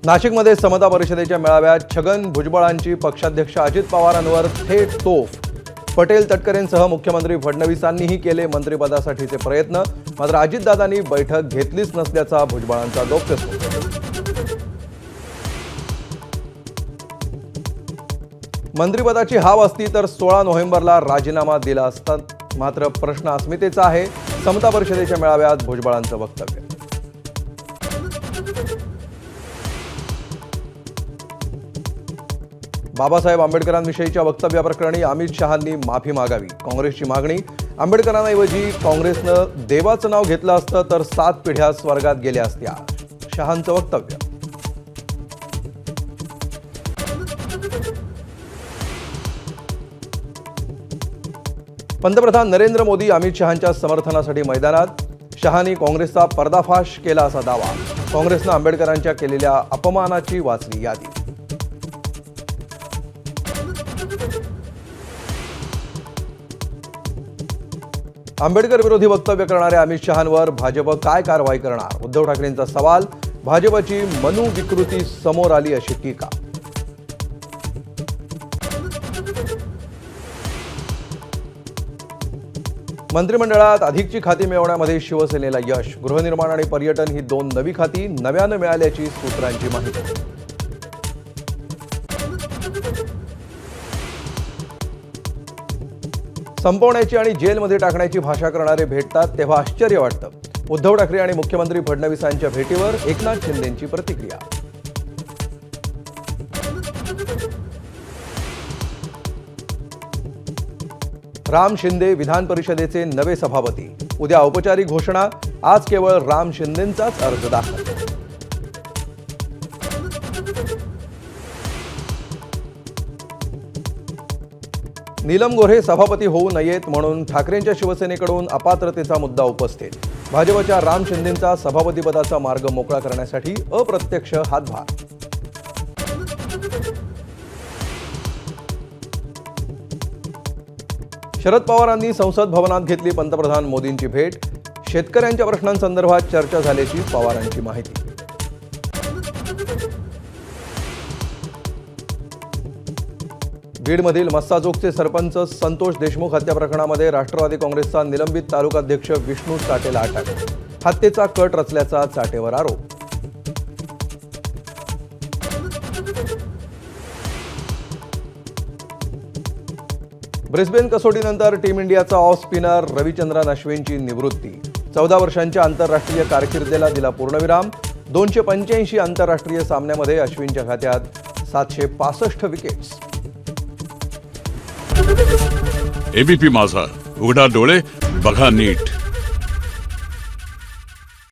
नाशिकमध्ये समता परिषदेच्या मेळाव्यात छगन भुजबळांची पक्षाध्यक्ष अजित पवारांवर थेट तोफ। पटेल तटकरेंसह मुख्यमंत्री फडणवीसांनीही केले मंत्रिपदासाठीचे प्रयत्न, मात्र अजितदादांनी बैठक घेतलीच नसल्याचा भुजबळांचा डोकेस्फोट। मंत्रिपदाची हाव असती तर 16 नोव्हेंबरला राजीनामा दिला असता, मात्र प्रश्न अस्मितेचा आहे। समता परिषदेच्या मेळाव्यात भुजबळांचं वक्तव्य। बाबासाहेब आंबेडकरांविषयीच्या वक्तव्याप्रकरणी अमित शहांनी माफी मागावी, काँग्रेसची मागणी। आंबेडकरांऐवजी काँग्रेसनं देवाचं नाव घेतलं असतं तर 7 पिढ्या स्वर्गात गेल्या असत्या, शहांचं वक्तव्य। पंतप्रधान नरेंद्र मोदी अमित शहांच्या समर्थनासाठी मैदानात, शहांनी काँग्रेसचा पर्दाफाश केला असा दावा। काँग्रेसनं आंबेडकरांच्या केलेल्या अपमानाची वाचली यादी। आंबेडकर विरोधी वक्तव्य करणाऱ्या अमित शहांवर भाजप काय कारवाई करणार? उद्धव ठाकरेंचा सवाल। भाजपची मनुविकृती समोर आली अशी टीका। मंत्रिमंडळात अधिकची खाती मिळवण्यामध्ये शिवसेनेला यश। गृहनिर्माण आणि पर्यटन ही 2 नवी खाती नव्यानं मिळाल्याची सूत्रांची माहिती। संपवण्याची आणि जेलमध्ये टाकण्याची भाषा करणारे भेटतात तेव्हा आश्चर्य वाटतं। उद्धव ठाकरे आणि मुख्यमंत्री फडणवीसांच्या भेटीवर एकनाथ शिंदेंची प्रतिक्रिया। राम शिंदे विधान परिषदेचे नवे सभापती। उद्या औपचारिक घोषणा, आज केवळ राम शिंदेंचाच अर्ज दाखल। नीलम गोऱ्हे सभापती होऊ नयेत म्हणून ठाकरेंच्या शिवसेनेकडून अपात्रतेचा मुद्दा उपस्थित। भाजपच्या राम शिंदेंचा सभापतीपदाचा मार्ग मोकळा करण्यासाठी अप्रत्यक्ष हातभार। शरद पवारांनी संसद भवनात घेतली पंतप्रधान मोदींची भेट। शेतकऱ्यांच्या प्रश्नांसंदर्भात चर्चा झाल्याची पवारांची माहिती। बीडमधील मस्साजोगचे सरपंच संतोष देशमुख हत्या प्रकरणामध्ये राष्ट्रवादी काँग्रेसचा निलंबित तालुकाध्यक्ष विष्णू चाटेला अटक। हत्येचा कट रचल्याचा चाटेवर आरोप। ब्रिस्बेन कसोटीनंतर टीम इंडियाचा ऑफ स्पिनर रविचंद्रन अश्विनची निवृत्ती। 14 वर्षांच्या आंतरराष्ट्रीय कारकिर्दीला दिला पूर्णविराम। 285 आंतरराष्ट्रीय सामन्यामध्ये अश्विनच्या खात्यात 765 विकेट्स। एबीपी माझा, उघडा डोळे बघा नीट।